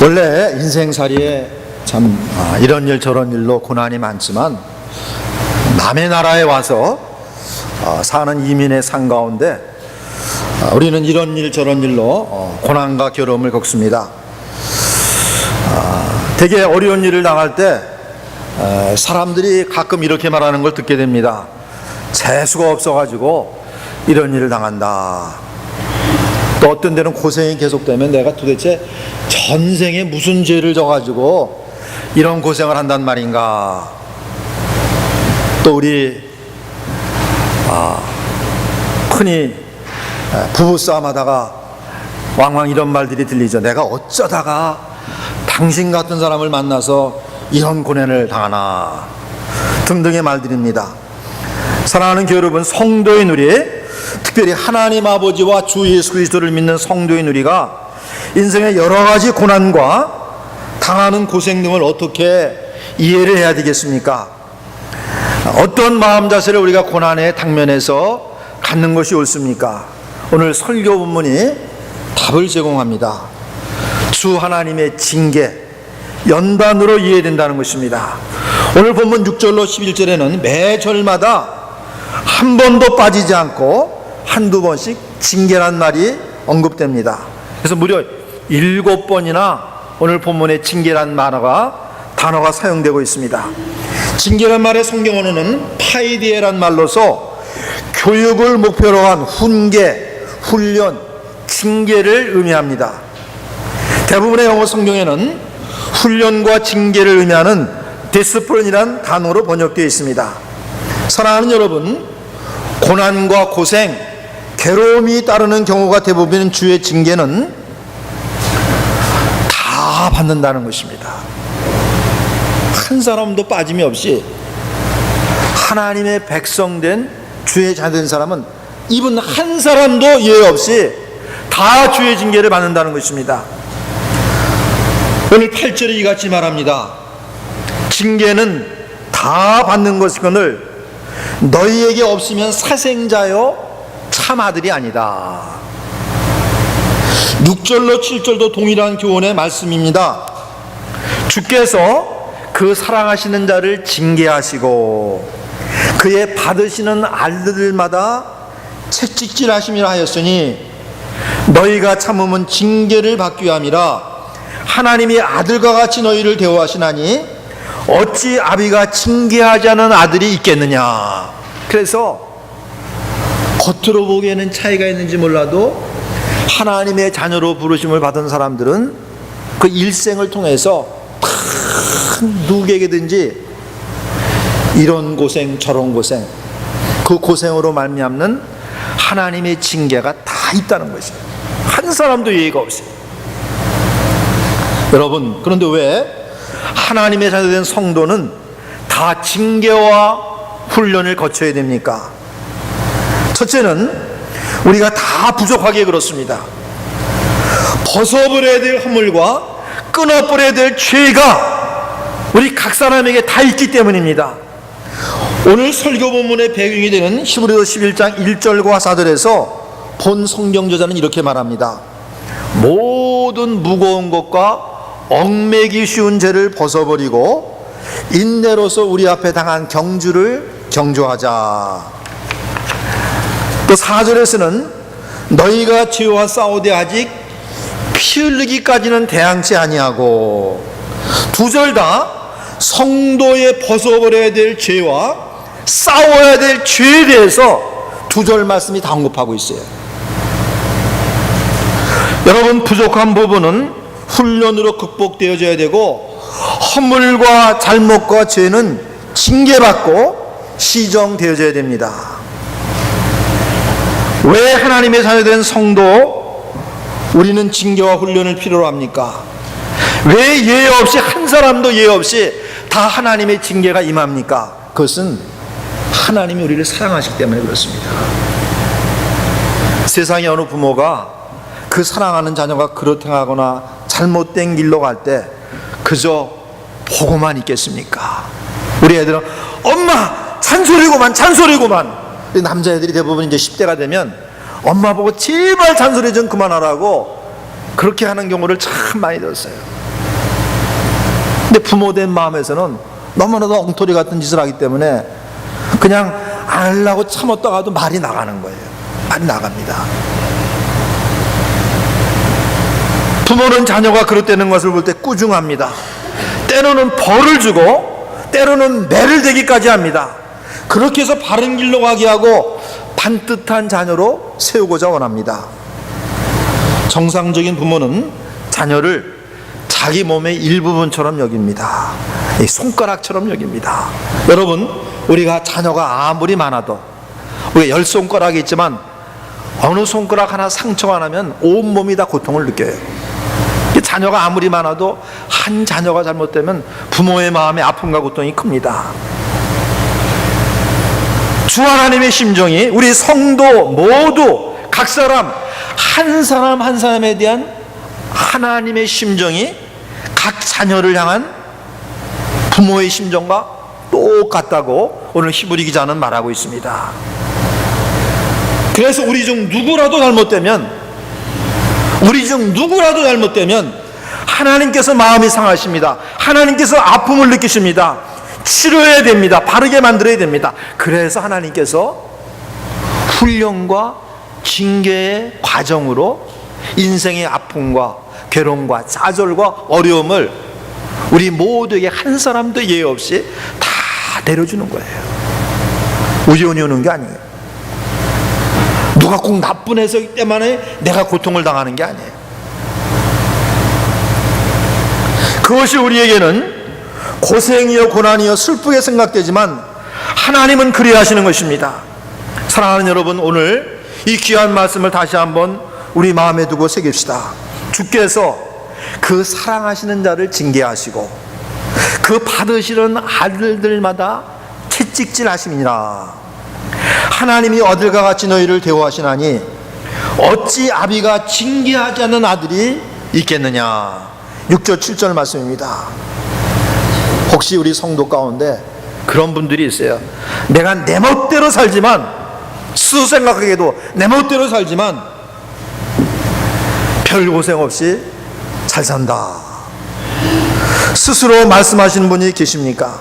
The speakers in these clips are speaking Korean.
원래 인생살이에 참 이런 일 저런 일로 고난이 많지만 남의 나라에 와서 사는 이민의 삶 가운데 우리는 이런 일 저런 일로 고난과 괴로움을 겪습니다. 되게 어려운 일을 당할 때 사람들이 가끔 이렇게 말하는 걸 듣게 됩니다. 재수가 없어가지고 이런 일을 당한다. 또 어떤 데는 고생이 계속되면 내가 도대체 전생에 무슨 죄를 져가지고 이런 고생을 한단 말인가. 또 우리 흔히 부부싸움 하다가 왕왕 이런 말들이 들리죠. 내가 어쩌다가 당신 같은 사람을 만나서 이런 고난을 당하나 등등의 말들입니다. 사랑하는 교회 여러분, 성도인 우리, 특별히 하나님 아버지와 주 예수 그리스도를 믿는 성도인 우리가 인생의 여러 가지 고난과 당하는 고생 등을 어떻게 이해를 해야 되겠습니까? 어떤 마음 자세를 우리가 고난에 당면해서 갖는 것이 옳습니까? 오늘 설교 본문이 답을 제공합니다. 주 하나님의 징계, 연단으로 이해된다는 것입니다. 오늘 본문 6절로 11절에는 매 절마다 한 번도 빠지지 않고 한두 번씩 징계란 말이 언급됩니다. 그래서 무려 7번이나 오늘 본문에 징계란 단어가 사용되고 있습니다. 징계란 말의 성경 언어는 파이디에란 말로서 교육을 목표로 한 훈계, 훈련, 징계를 의미합니다. 대부분의 영어 성경에는 훈련과 징계를 의미하는 디스플린이란 단어로 번역되어 있습니다. 사랑하는 여러분, 고난과 고생, 괴로움이 따르는 경우가 대부분인 주의 징계는 다 받는다는 것입니다. 한 사람도 빠짐이 없이 하나님의 백성된 주의 자된 사람은 이분 한 사람도 예외 없이 다 주의 징계를 받는다는 것입니다. 오늘 8절에 이같이 말합니다. 징계는 다 받는 것이거늘 너희에게 없으면 사생자요 참 아들이 아니다. 6절로 7절도 동일한 교훈의 말씀입니다. 주께서 그 사랑하시는 자를 징계하시고 그의 받으시는 아들들마다 채찍질하심이라 하였으니 너희가 참으면 징계를 받기 위함이라. 하나님이 아들과 같이 너희를 대우하시나니 어찌 아비가 징계하지 않은 아들이 있겠느냐. 그래서 겉으로 보기에는 차이가 있는지 몰라도 하나님의 자녀로 부르심을 받은 사람들은 그 일생을 통해서 다 누구에게든지 이런 고생 저런 고생, 그 고생으로 말미암는 하나님의 징계가 다 있다는 것이에요. 한 사람도 예의가 없어요. 여러분, 그런데 왜 하나님의 자녀된 성도는 다 징계와 훈련을 거쳐야 됩니까? 첫째는 우리가 다 부족하게 그렇습니다. 벗어버려야 될 허물과 끊어버려야 될 죄가 우리 각 사람에게 다 있기 때문입니다. 오늘 설교 본문의 배경이 되는 히브리서 11장 1절과 4절에서 본 성경 저자는 이렇게 말합니다. 모든 무거운 것과 얽매기 쉬운 죄를 벗어버리고 인내로서 우리 앞에 당한 경주를 경주하자. 또 4절에서는 너희가 죄와 싸우되 아직 피 흘리기까지는 대항치 아니하고, 두 절 다 성도의 벗어버려야 될 죄와 싸워야 될 죄에 대해서 두 절 말씀이 다 언급하고 있어요. 여러분, 부족한 부분은 훈련으로 극복되어져야 되고 허물과 잘못과 죄는 징계받고 시정되어져야 됩니다. 왜 하나님의 자녀된 성도 우리는 징계와 훈련을 필요로 합니까? 왜 예외 없이 한 사람도 예외 없이 다 하나님의 징계가 임합니까? 그것은 하나님이 우리를 사랑하시기 때문에 그렇습니다. 세상의 어느 부모가 그 사랑하는 자녀가 그렇게 하거나 잘못된 길로 갈 때 그저 보고만 있겠습니까? 우리 애들은 엄마 잔소리고만. 남자애들이 대부분 이제 10대가 되면 엄마 보고 제발 잔소리 좀 그만하라고 그렇게 하는 경우를 참 많이 들었어요. 근데 부모된 마음에서는 너무나도 엉터리 같은 짓을 하기 때문에 그냥 안 하려고 참았다가도 말이 나가는 거예요. 말이 나갑니다. 부모는 자녀가 그릇되는 것을 볼 때 꾸중합니다. 때로는 벌을 주고 때로는 매를 대기까지 합니다. 그렇게 해서 바른 길로 가게 하고 반듯한 자녀로 세우고자 원합니다. 정상적인 부모는 자녀를 자기 몸의 일부분처럼 여깁니다. 손가락처럼 여깁니다. 여러분, 우리가 자녀가 아무리 많아도 우리가 10손가락이 있지만 어느 손가락 하나 상처가 나면 온몸이 다 고통을 느껴요. 자녀가 아무리 많아도 한 자녀가 잘못되면 부모의 마음에 아픔과 고통이 큽니다. 주 하나님의 심정이 우리 성도 모두 각 사람 한 사람 한 사람에 대한 하나님의 심정이 각 자녀를 향한 부모의 심정과 똑같다고 오늘 히브리 기자는 말하고 있습니다. 그래서 우리 중 누구라도 잘못되면 하나님께서 마음이 상하십니다. 하나님께서 아픔을 느끼십니다. 치료해야 됩니다. 바르게 만들어야 됩니다. 그래서 하나님께서 훈련과 징계의 과정으로 인생의 아픔과 괴로움과 좌절과 어려움을 우리 모두에게 한 사람도 예외 없이 다 내려주는 거예요. 우연히 오는 게 아니에요. 누가 꼭 나쁜 해석 때문에 내가 고통을 당하는 게 아니에요. 그것이 우리에게는 고생이요 고난이요 슬프게 생각되지만 하나님은 그리 하시는 것입니다. 사랑하는 여러분, 오늘 이 귀한 말씀을 다시 한번 우리 마음에 두고 새깁시다. 주께서 그 사랑하시는 자를 징계하시고 그 받으시는 아들들마다 채찍질 하심이니라. 하나님이 어들과 같이 너희를 대우하시나니 어찌 아비가 징계하지 않는 아들이 있겠느냐. 6절 7절 말씀입니다. 혹시 우리 성도 가운데 그런 분들이 있어요. 내가 내 멋대로 살지만, 스스로 생각하기에도 내 멋대로 살지만 별 고생 없이 잘 산다, 스스로 말씀하시는 분이 계십니까?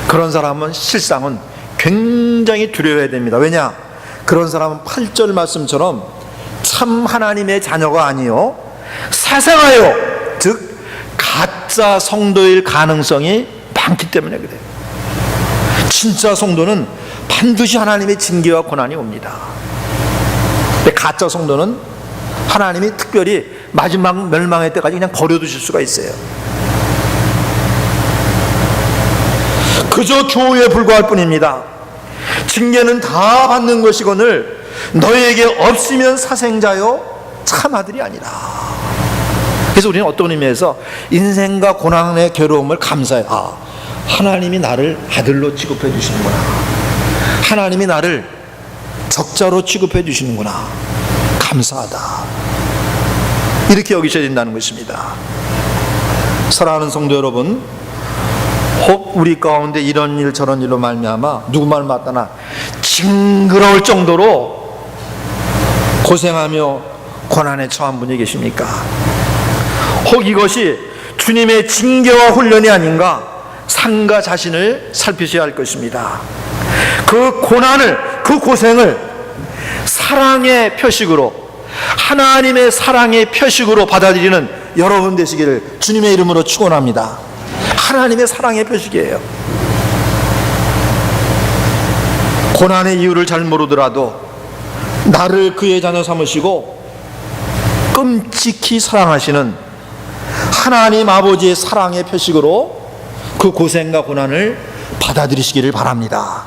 그런 사람은 실상은 굉장히 두려워해야 됩니다. 왜냐? 그런 사람은 8절 말씀처럼 참 하나님의 자녀가 아니요 사생하여, 즉 가짜 성도일 가능성이 많기 때문에 그래요. 진짜 성도는 반드시 하나님의 징계와 고난이 옵니다. 근데 가짜 성도는 하나님이 특별히 마지막 멸망의 때까지 그냥 버려두실 수가 있어요. 그저 교훈에 불과할 뿐입니다. 징계는 다 받는 것이거늘 너희에게 없으면 사생자요 참 아들이 아니라. 그래서 우리는 어떤 의미에서 인생과 고난의 괴로움을 감사해요. 하나님이 나를 아들로 취급해 주시는구나, 하나님이 나를 적자로 취급해 주시는구나, 감사하다, 이렇게 여기셔야 된다는 것입니다. 사랑하는 성도 여러분, 혹 우리 가운데 이런 일 저런 일로 말미암아 누구 말 맞다나 징그러울 정도로 고생하며 고난에 처한 분이 계십니까? 혹 이것이 주님의 징계와 훈련이 아닌가 상가 자신을 살피셔야 할 것입니다. 그 고난을, 그 고생을 사랑의 표식으로, 하나님의 사랑의 표식으로 받아들이는 여러분 되시기를 주님의 이름으로 축원합니다. 하나님의 사랑의 표식이에요. 고난의 이유를 잘 모르더라도 나를 그의 자녀 삼으시고 끔찍히 사랑하시는 하나님 아버지의 사랑의 표식으로 그 고생과 고난을 받아들이시기를 바랍니다.